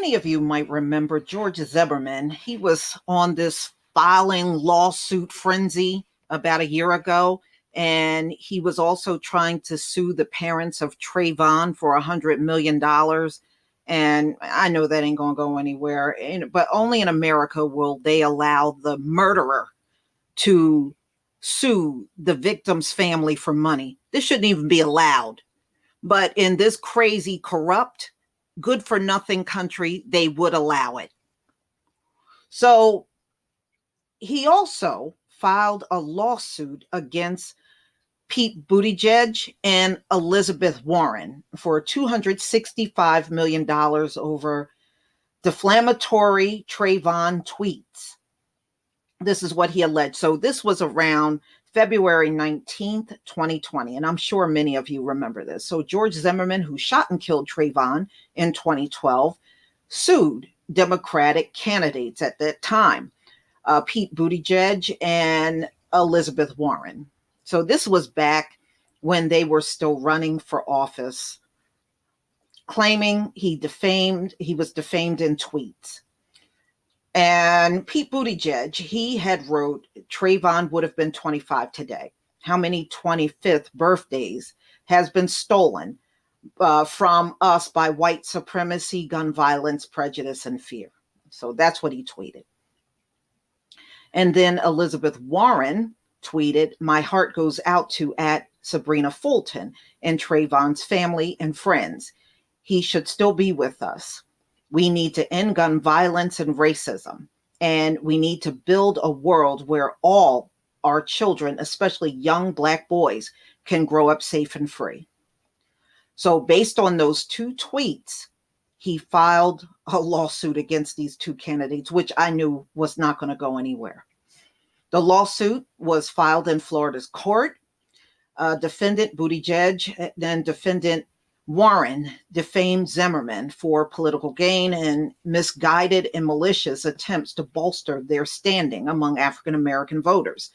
many of you might remember George Zimmerman. He was on this filing lawsuit frenzy about a year ago, and he was also trying to sue the parents of Trayvon for $100 million. And I know that ain't going to go anywhere, but only in America will they allow the murderer to sue the victim's family for money. This shouldn't even be allowed. But in this crazy, corrupt, good for nothing country, they would allow it. So he also filed a lawsuit against Pete Buttigieg and Elizabeth Warren for $265 million over defamatory Trayvon tweets. This is what he alleged. So this was around February 19th, 2020. And I'm sure many of you remember this. So George Zimmerman, who shot and killed Trayvon in 2012, sued Democratic candidates at that time, Pete Buttigieg and Elizabeth Warren. So this was back when they were still running for office, claiming he was defamed in tweets. And Pete Buttigieg, he had wrote, Trayvon would have been 25 today. How many 25th birthdays has been stolen from us by white supremacy, gun violence, prejudice, and fear? So that's what he tweeted. And then Elizabeth Warren tweeted, my heart goes out to at Sabrina Fulton and Trayvon's family and friends. He should still be with us. We need to end gun violence and racism, and we need to build a world where all our children, especially young Black boys, can grow up safe and free. So based on those two tweets, he filed a lawsuit against these two candidates, which I knew was not going to go anywhere. The lawsuit was filed in Florida's court. Defendant Buttigieg, then defendant Warren, defamed Zimmerman for political gain and misguided and malicious attempts to bolster their standing among African-American voters,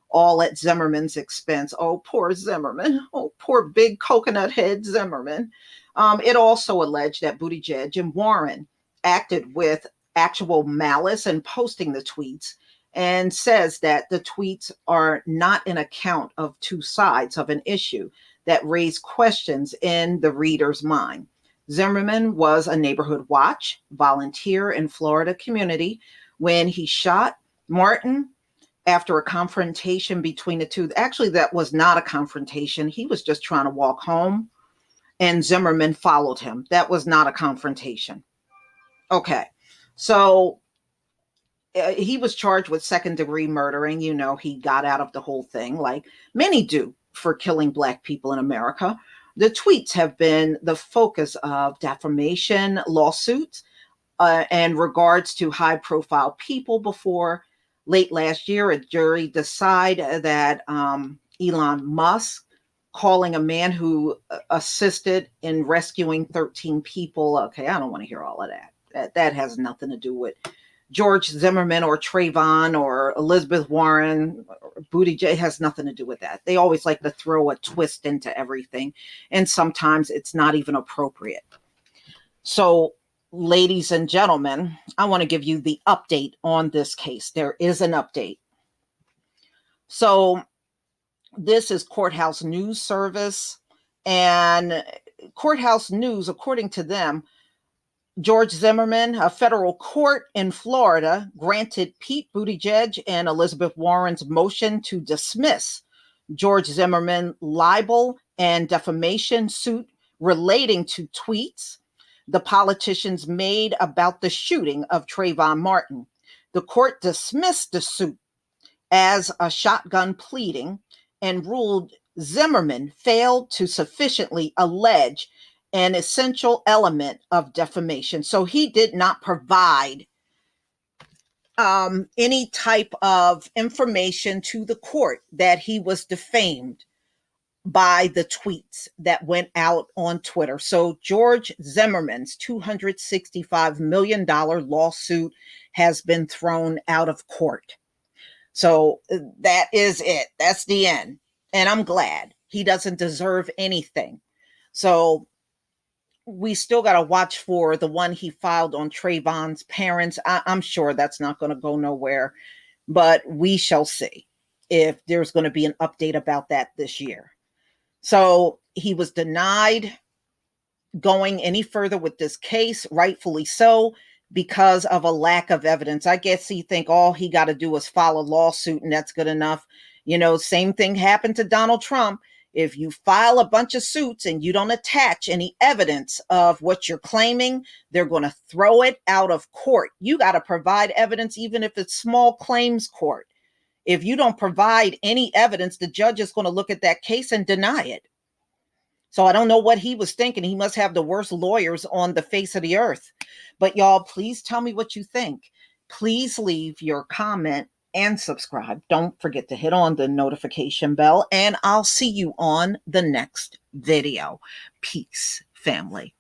all at Zimmerman's expense. Oh, poor Zimmerman. Oh, poor big coconut head Zimmerman. It also alleged that Buttigieg and Warren acted with actual malice in posting the tweets, and says that the tweets are not an account of two sides of an issue that raise questions in the reader's mind. Zimmerman was a neighborhood watch volunteer in Florida community when he shot Martin after a confrontation between the two. Actually, that was not a confrontation. He was just trying to walk home, and Zimmerman followed him. That was not a confrontation. Okay, so he was charged with second-degree murdering. You know, he got out of the whole thing, like many do, for killing Black people in America. The tweets have been the focus of defamation lawsuits in regards to high-profile people. Before late last year, a jury decided that Elon Musk, calling a man who assisted in rescuing 13 people. Okay, I don't want to hear all of that. That has nothing to do with George Zimmerman or Trayvon or Elizabeth Warren or Buttigieg. Has nothing to do with that. They always like to throw a twist into everything, and sometimes it's not even appropriate. So, ladies and gentlemen, I want to give you the update on this case. There is an update. So, this is Courthouse News Service, and Courthouse News, according to them, George Zimmerman, a federal court in Florida, granted Pete Buttigieg and Elizabeth Warren's motion to dismiss George Zimmerman libel and defamation suit relating to tweets the politicians made about the shooting of Trayvon Martin. The court dismissed the suit as a shotgun pleading and ruled Zimmerman failed to sufficiently allege an essential element of defamation. So he did not provide any type of information to the court that he was defamed by the tweets that went out on Twitter. So George Zimmerman's $265 million lawsuit has been thrown out of court. So that is it. That's the end. And I'm glad. He doesn't deserve anything. So we still got to watch for the one he filed on Trayvon's parents. I'm sure that's not going to go nowhere, but we shall see if there's going to be an update about that this year. So he was denied going any further with this case, rightfully so, because of a lack of evidence. I guess he think all he got to do is file a lawsuit and that's good enough. You know, same thing happened to Donald Trump. If you file a bunch of suits and you don't attach any evidence of what you're claiming, they're going to throw it out of court. You got to provide evidence, even if it's small claims court. If you don't provide any evidence, the judge is going to look at that case and deny it. So I don't know what he was thinking. He must have the worst lawyers on the face of the earth. But y'all, please tell me what you think. Please leave your comment and subscribe. Don't forget to hit on the notification bell, and I'll see you on the next video. Peace, family.